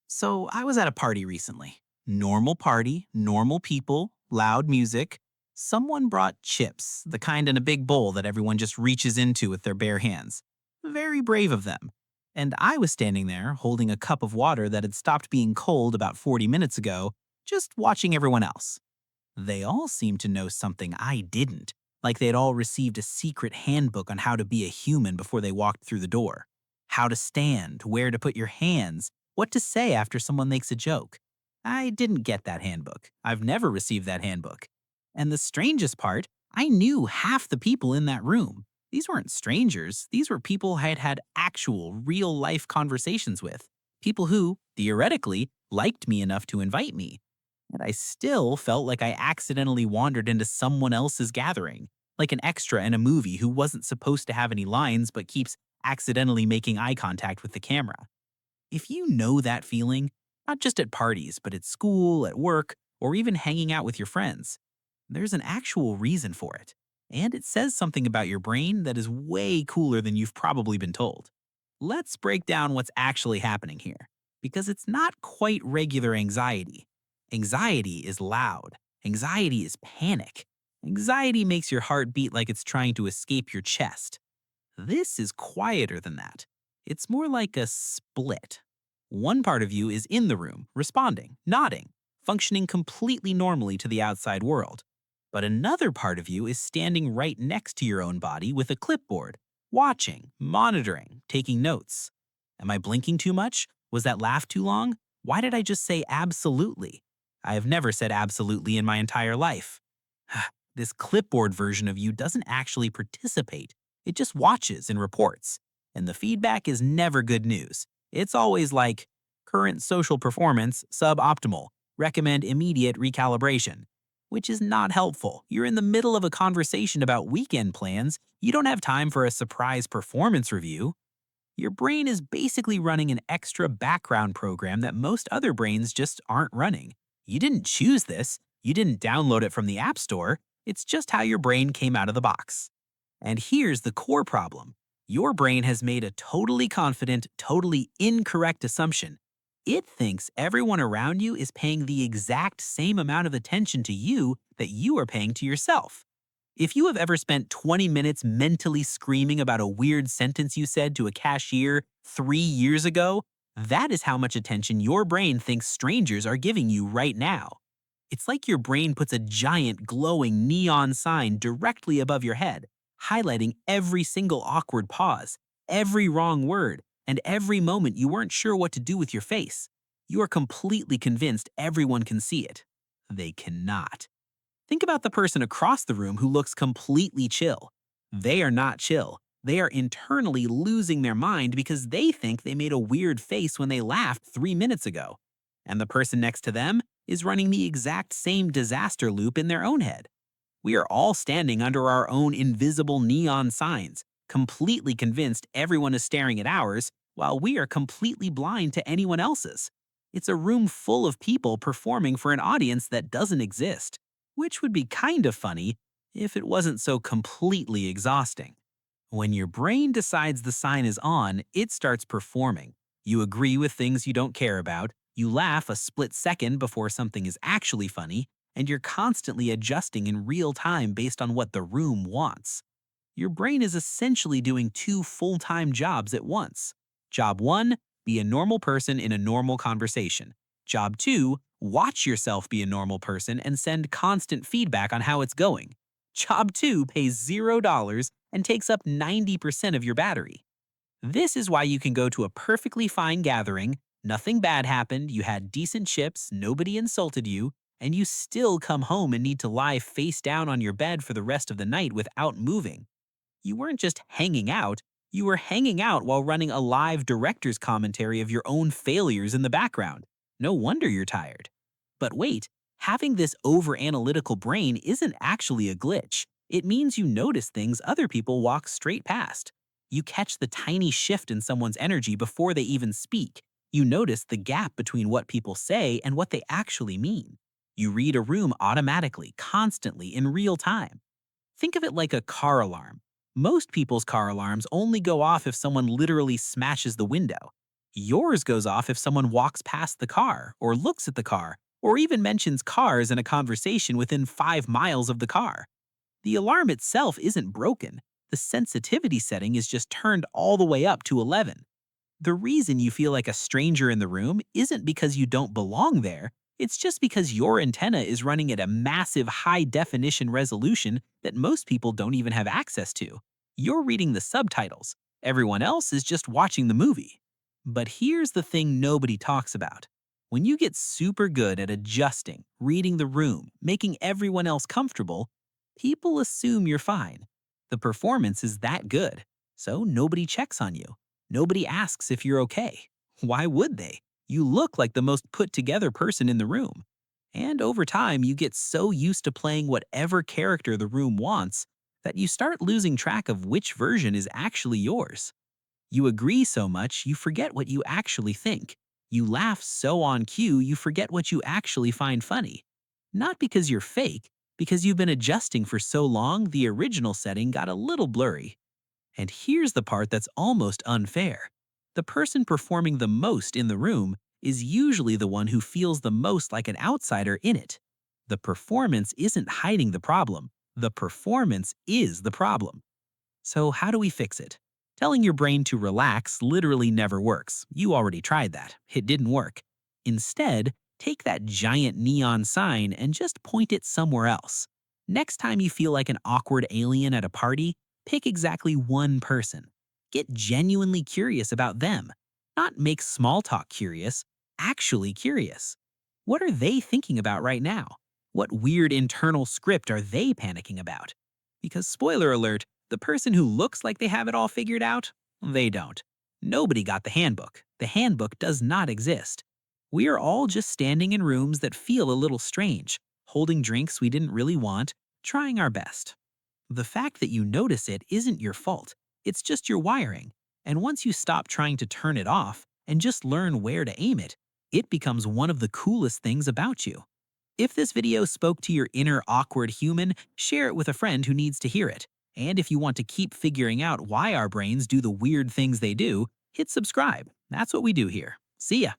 So I was at a party recently. Normal party, normal people, loud music. Someone brought chips, the kind in a big bowl that everyone just reaches into with their bare hands. Very brave of them. And I was standing there holding a cup of water that had stopped being cold about 40 minutes ago, just watching everyone else. They all seemed to know something I didn't, like they'd all received a secret handbook on how to be a human before they walked through the door. How to stand, where to put your hands, what to say after someone makes a joke. I didn't get that handbook. I've never received that handbook. And the strangest part, I knew half the people in that room. These weren't strangers, these were people I had had actual, real life conversations with. People who, theoretically, liked me enough to invite me. And I still felt like I accidentally wandered into someone else's gathering, like an extra in a movie who wasn't supposed to have any lines but keeps accidentally making eye contact with the camera. If you know that feeling, not just at parties, but at school, at work, or even hanging out with your friends, there's an actual reason for it. And it says something about your brain that is way cooler than you've probably been told. Let's break down what's actually happening here, because it's not quite regular anxiety. Anxiety is loud. Anxiety is panic. Anxiety makes your heart beat like it's trying to escape your chest. This is quieter than that. It's more like a split. One part of you is in the room, responding, nodding, functioning completely normally to the outside world. But another part of you is standing right next to your own body with a clipboard, watching, monitoring, taking notes. Am I blinking too much? Was that laugh too long? Why did I just say absolutely? I have never said absolutely in my entire life. This clipboard version of you doesn't actually participate. It just watches and reports. And the feedback is never good news. It's always like, current social performance suboptimal. Recommend immediate recalibration. Which is not helpful. You're in the middle of a conversation about weekend plans. You don't have time for a surprise performance review. Your brain is basically running an extra background program that most other brains just aren't running. You didn't choose this. You didn't download it from the App Store. It's just how your brain came out of the box. And here's the core problem. Your brain has made a totally confident, totally incorrect assumption. It thinks everyone around you is paying the exact same amount of attention to you that you are paying to yourself. If you have ever spent 20 minutes mentally screaming about a weird sentence you said to a cashier 3 years ago, that is how much attention your brain thinks strangers are giving you right now. It's like your brain puts a giant glowing neon sign directly above your head, highlighting every single awkward pause, every wrong word, and every moment you weren't sure what to do with your face. You are completely convinced everyone can see it. They cannot. Think about the person across the room who looks completely chill. They are not chill. They are internally losing their mind because they think they made a weird face when they laughed 3 minutes ago. And the person next to them is running the exact same disaster loop in their own head. We are all standing under our own invisible neon signs, completely convinced everyone is staring at ours, while we are completely blind to anyone else's. It's a room full of people performing for an audience that doesn't exist, which would be kind of funny if it wasn't so completely exhausting. When your brain decides the sign is on, it starts performing. You agree with things you don't care about, you laugh a split second before something is actually funny, and you're constantly adjusting in real time based on what the room wants. Your brain is essentially doing two full-time jobs at once. Job 1, be a normal person in a normal conversation. Job 2, watch yourself be a normal person and send constant feedback on how it's going. Job 2 pays $0 and takes up 90% of your battery. This is why you can go to a perfectly fine gathering, nothing bad happened, you had decent chips, nobody insulted you, and you still come home and need to lie face down on your bed for the rest of the night without moving. You weren't just hanging out, you were hanging out while running a live director's commentary of your own failures in the background. No wonder you're tired. But wait, having this over-analytical brain isn't actually a glitch. It means you notice things other people walk straight past. You catch the tiny shift in someone's energy before they even speak. You notice the gap between what people say and what they actually mean. You read a room automatically, constantly, in real time. Think of it like a car alarm. Most people's car alarms only go off if someone literally smashes the window. Yours goes off if someone walks past the car, or looks at the car, or even mentions cars in a conversation within 5 miles of the car. The alarm itself isn't broken. The sensitivity setting is just turned all the way up to 11. The reason you feel like a stranger in the room isn't because you don't belong there. It's just because your antenna is running at a massive high definition resolution that most people don't even have access to. You're reading the subtitles. Everyone else is just watching the movie. But here's the thing nobody talks about. When you get super good at adjusting, reading the room, making everyone else comfortable, people assume you're fine. The performance is that good, so nobody checks on you. Nobody asks if you're okay. Why would they? You look like the most put together person in the room. And over time, you get so used to playing whatever character the room wants that you start losing track of which version is actually yours. You agree so much, you forget what you actually think. You laugh so on cue, you forget what you actually find funny. Not because you're fake, because you've been adjusting for so long, the original setting got a little blurry. And here's the part that's almost unfair. The person performing the most in the room is usually the one who feels the most like an outsider in it. The performance isn't hiding the problem. The performance is the problem. So how do we fix it? Telling your brain to relax literally never works. You already tried that. It didn't work. Instead, take that giant neon sign and just point it somewhere else. Next time you feel like an awkward alien at a party, pick exactly one person. Get genuinely curious about them. Not make small talk curious, actually curious. What are they thinking about right now? What weird internal script are they panicking about? Because spoiler alert, the person who looks like they have it all figured out, they don't. Nobody got the handbook. The handbook does not exist. We are all just standing in rooms that feel a little strange, holding drinks we didn't really want, trying our best. The fact that you notice it isn't your fault. It's just your wiring. And once you stop trying to turn it off and just learn where to aim it, it becomes one of the coolest things about you. If this video spoke to your inner awkward human, share it with a friend who needs to hear it. And if you want to keep figuring out why our brains do the weird things they do, hit subscribe. That's what we do here. See ya.